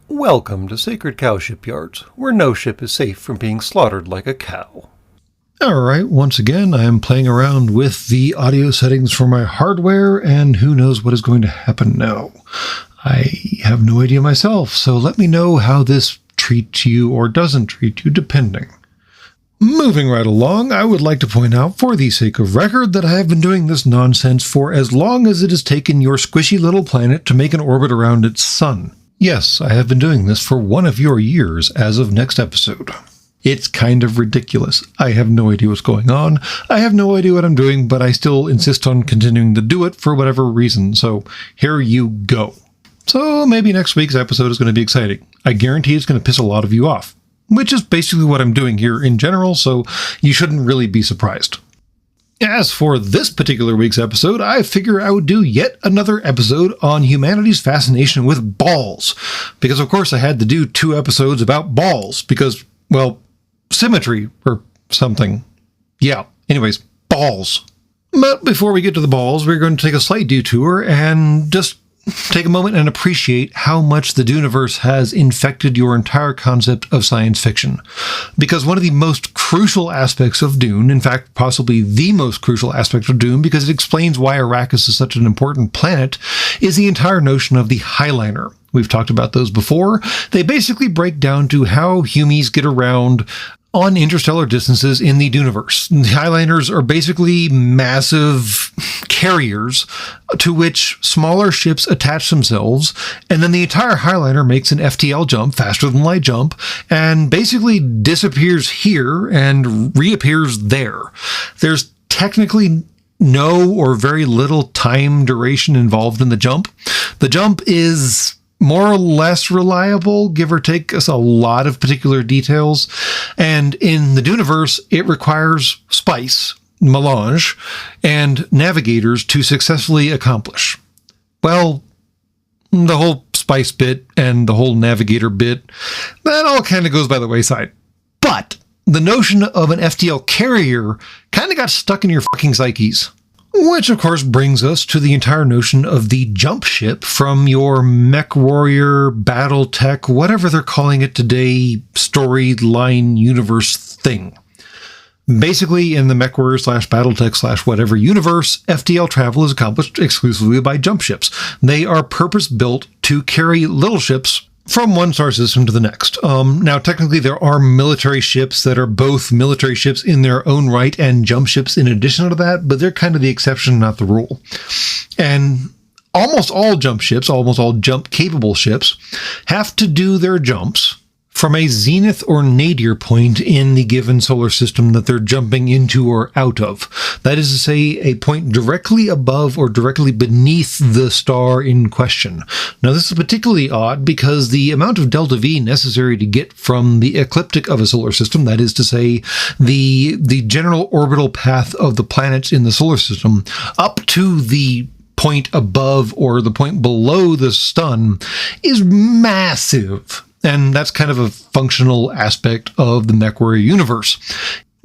Welcome to Sacred Cow Shipyards, where no ship is safe from being slaughtered like a cow. Alright, once again, I am playing around with the audio settings for my hardware, and who knows what is going to happen now. I have no idea myself, so let me know how this treats you or doesn't treat you, depending. Moving right along, I would like to point out, for the sake of record, that I have been doing this nonsense for as long as it has taken your squishy little planet to make an orbit around its sun. Yes, I have been doing this for one of your years as of next episode. It's kind of ridiculous. I have no idea what's going on. I have no idea what I'm doing, but I still insist on continuing to do it for whatever reason, so here you go. So maybe next week's episode is going to be exciting. I guarantee it's going to piss a lot of you off, which is basically what I'm doing here in general, so you shouldn't really be surprised. As for this particular week's episode, I figure I would do yet another episode on humanity's fascination with balls. Because of course I had to do 2 episodes about balls, because, well, symmetry or something. Yeah, anyways, balls. But before we get to the balls, we're going to take a slight detour and just take a moment and appreciate how much the Duneverse has infected your entire concept of science fiction. Because one of the most crucial aspects of Dune, in fact, possibly the most crucial aspect of Dune, because it explains why Arrakis is such an important planet, is the entire notion of the Highliner. We've talked about those before. They basically break down to how humies get around on interstellar distances in the Duneverse. The Highliners are basically massive carriers to which smaller ships attach themselves, and then the entire Highliner makes an FTL jump, faster than light jump, and basically disappears here and reappears there. There's technically no or very little time duration involved in the jump. The jump is more or less reliable, give or take us a lot of particular details. And in the Duneverse, it requires spice, melange, and navigators to successfully accomplish. Well, the whole spice bit and the whole navigator bit, that all kind of goes by the wayside. But the notion of an FTL carrier kind of got stuck in your fucking psyches. Which, of course, brings us to the entire notion of the jump ship from your Mech Warrior, Battletech, whatever they're calling it today, storyline universe thing. Basically, in the Mech Warrior / Battletech / whatever universe, FTL travel is accomplished exclusively by jump ships. They are purpose-built to carry little ships from one star system to the next. Now, technically, there are military ships that are both military ships in their own right and jump ships in addition to that, but they're kind of the exception, not the rule. And almost all jump ships, almost all jump-capable ships, have to do their jumps from a zenith or nadir point in the given solar system that they're jumping into or out of. That is to say, a point directly above or directly beneath the star in question. Now, this is particularly odd because the amount of delta V necessary to get from the ecliptic of a solar system, that is to say, the general orbital path of the planets in the solar system, up to the point above or the point below the sun, is massive. And that's kind of a functional aspect of the MechWarrior universe.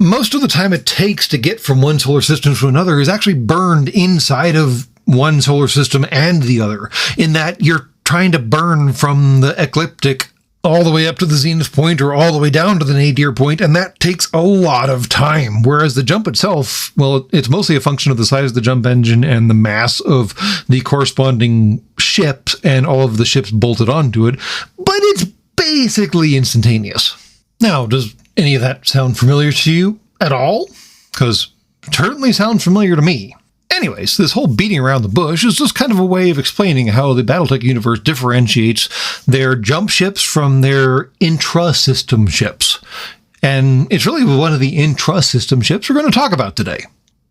Most of the time it takes to get from one solar system to another is actually burned inside of one solar system and the other, in that you're trying to burn from the ecliptic all the way up to the zenith point or all the way down to the nadir point, and that takes a lot of time. Whereas the jump itself, well, it's mostly a function of the size of the jump engine and the mass of the corresponding ships and all of the ships bolted onto it, but it's basically instantaneous. Now, does any of that sound familiar to you at all? Because it certainly sounds familiar to me. Anyways, this whole beating around the bush is just kind of a way of explaining how the Battletech universe differentiates their jump ships from their intra-system ships. And it's really one of the intra-system ships we're going to talk about today.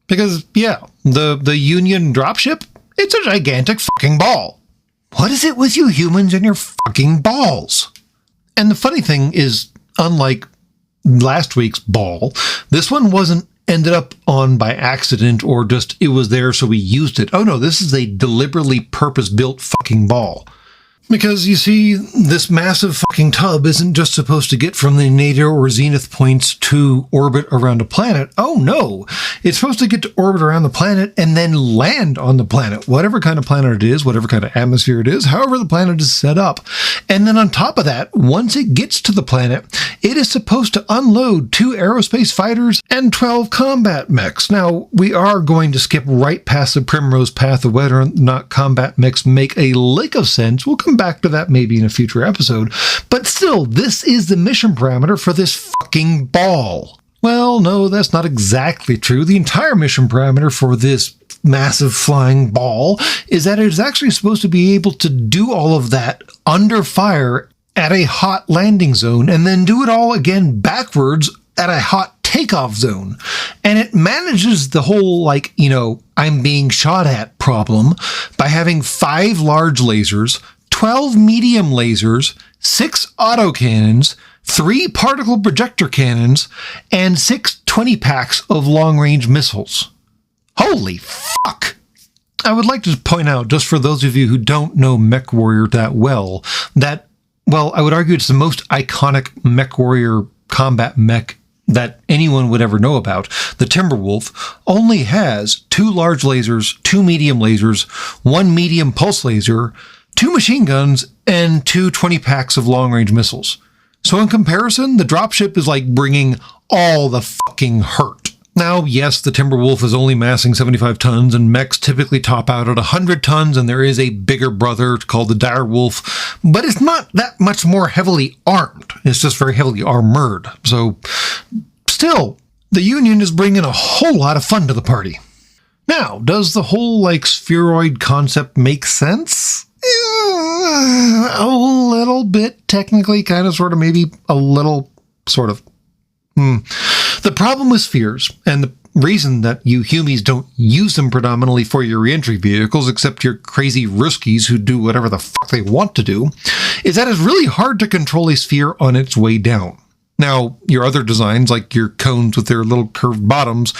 Because, yeah, the Union dropship, it's a gigantic fucking ball. What is it with you humans and your fucking balls? And the funny thing is, unlike last week's ball, this one wasn't ended up on by accident or just it was there so we used it. Oh no, this is a deliberately purpose-built fucking ball. Because, you see, this massive fucking tub isn't just supposed to get from the nadir or zenith points to orbit around a planet. Oh, no. It's supposed to get to orbit around the planet and then land on the planet, whatever kind of planet it is, whatever kind of atmosphere it is, however the planet is set up. And then on top of that, once it gets to the planet, it is supposed to unload 2 aerospace fighters and 12 combat mechs. Now, we are going to skip right past the primrose path of whether or not combat mechs make a lick of sense. We'll come back to that maybe in a future episode. But still, this is the mission parameter for this fucking ball. Well, no, that's not exactly true. The entire mission parameter for this massive flying ball is that it is actually supposed to be able to do all of that under fire at a hot landing zone and then do it all again backwards at a hot takeoff zone. And it manages the whole, I'm being shot at problem by having 5 large lasers, 12 medium lasers, 6 autocannons, 3 particle projector cannons, and 6 20-packs of long-range missiles. Holy fuck! I would like to point out, just for those of you who don't know MechWarrior that well, that, I would argue it's the most iconic MechWarrior combat mech that anyone would ever know about. The Timberwolf only has 2 large lasers, 2 medium lasers, 1 medium pulse laser, 2 machine guns, and 2 20-packs of long-range missiles. So in comparison, the dropship is like bringing all the fucking hurt. Now, yes, the Timberwolf is only massing 75 tons, and mechs typically top out at 100 tons, and there is a bigger brother called the Direwolf, but it's not that much more heavily armed. It's just very heavily armored. So, still, the Union is bringing a whole lot of fun to the party. Now, does the whole, spheroid concept make sense? A little bit, technically, kind of, sort of, maybe a little, sort of. The problem with spheres, and the reason that you humies don't use them predominantly for your reentry vehicles, except your crazy Ruskies who do whatever the fuck they want to do, is that it's really hard to control a sphere on its way down. Now, your other designs, like your cones with their little curved bottoms,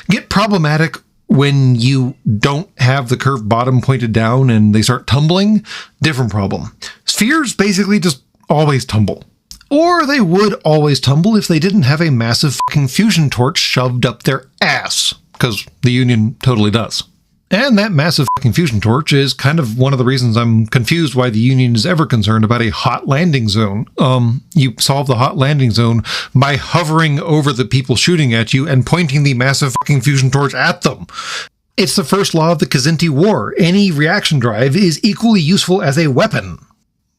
get problematic when you don't have the curved bottom pointed down and they start tumbling. Different problem. Spheres basically just always tumble. Or they would always tumble if they didn't have a massive fucking fusion torch shoved up their ass, because the Union totally does. And that massive fucking fusion torch is kind of one of the reasons I'm confused why the Union is ever concerned about a hot landing zone. You solve the hot landing zone by hovering over the people shooting at you and pointing the massive fucking fusion torch at them. It's the first law of the Kzinti War. Any reaction drive is equally useful as a weapon.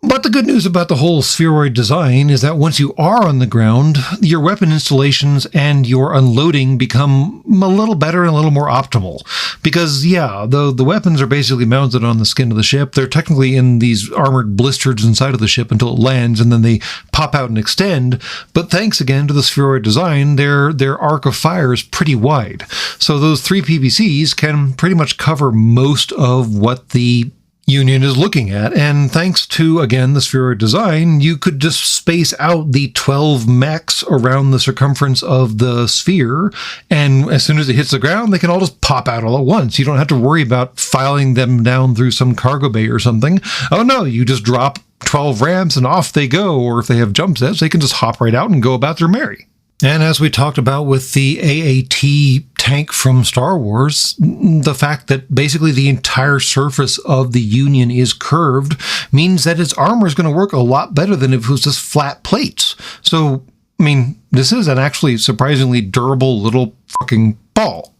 But the good news about the whole spheroid design is that once you are on the ground, your weapon installations and your unloading become a little better and a little more optimal. Because, the weapons are basically mounted on the skin of the ship. They're technically in these armored blisters inside of the ship until it lands, and then they pop out and extend. But thanks again to the spheroid design, their arc of fire is pretty wide. So those 3 PVCs can pretty much cover most of what the Union is looking at, and thanks to, again, the spheroid design, you could just space out the 12 mechs around the circumference of the sphere, and as soon as it hits the ground, they can all just pop out all at once. You don't have to worry about filing them down through some cargo bay or something. Oh no, you just drop 12 ramps and off they go, or if they have jump sets, they can just hop right out and go about their merry. And as we talked about with the AAT tank from Star Wars, the fact that basically the entire surface of the Union is curved means that its armor is going to work a lot better than if it was just flat plates. So, this is an actually surprisingly durable little fucking ball.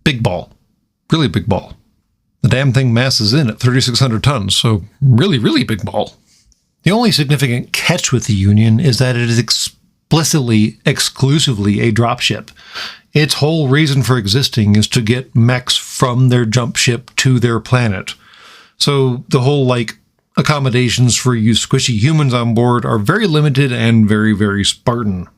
Big ball. Really big ball. The damn thing masses in at 3,600 tons, so really, really big ball. The only significant catch with the Union is that it is explicitly, exclusively a dropship. Its whole reason for existing is to get mechs from their jump ship to their planet. So the whole, accommodations for you squishy humans on board are very limited and very, very Spartan.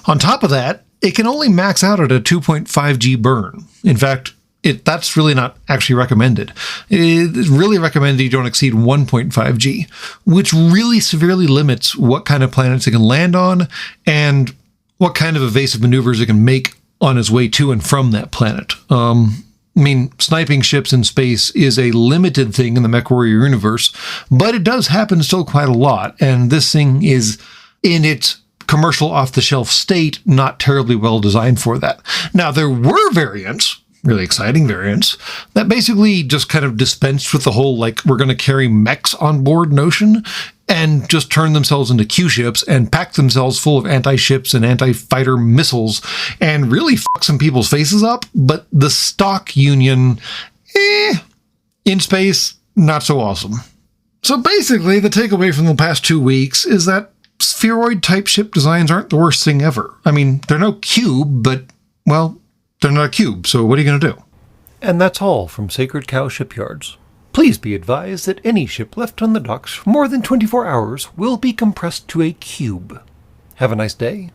On top of that, it can only max out at a 2.5G burn. In fact, that's really not actually recommended. It's really recommended you don't exceed 1.5G, which really severely limits what kind of planets it can land on and what kind of evasive maneuvers it can make on its way to and from that planet. I mean, sniping ships in space is a limited thing in the MechWarrior universe, but it does happen still quite a lot, and this thing is, in its commercial off-the-shelf state, not terribly well designed for that. Now, there were variants, really exciting variants, that basically just kind of dispensed with the whole, like, we're going to carry mechs on board notion, and just turn themselves into Q-ships and pack themselves full of anti-ships and anti-fighter missiles and really fuck some people's faces up. But the stock Union, in space, not so awesome. So basically, the takeaway from the past 2 weeks is that spheroid-type ship designs aren't the worst thing ever. I mean, they're no cube, but, well, they're not a cube, so what are you going to do? And that's all from Sacred Cow Shipyards. Please be advised that any ship left on the docks for more than 24 hours will be compressed to a cube. Have a nice day.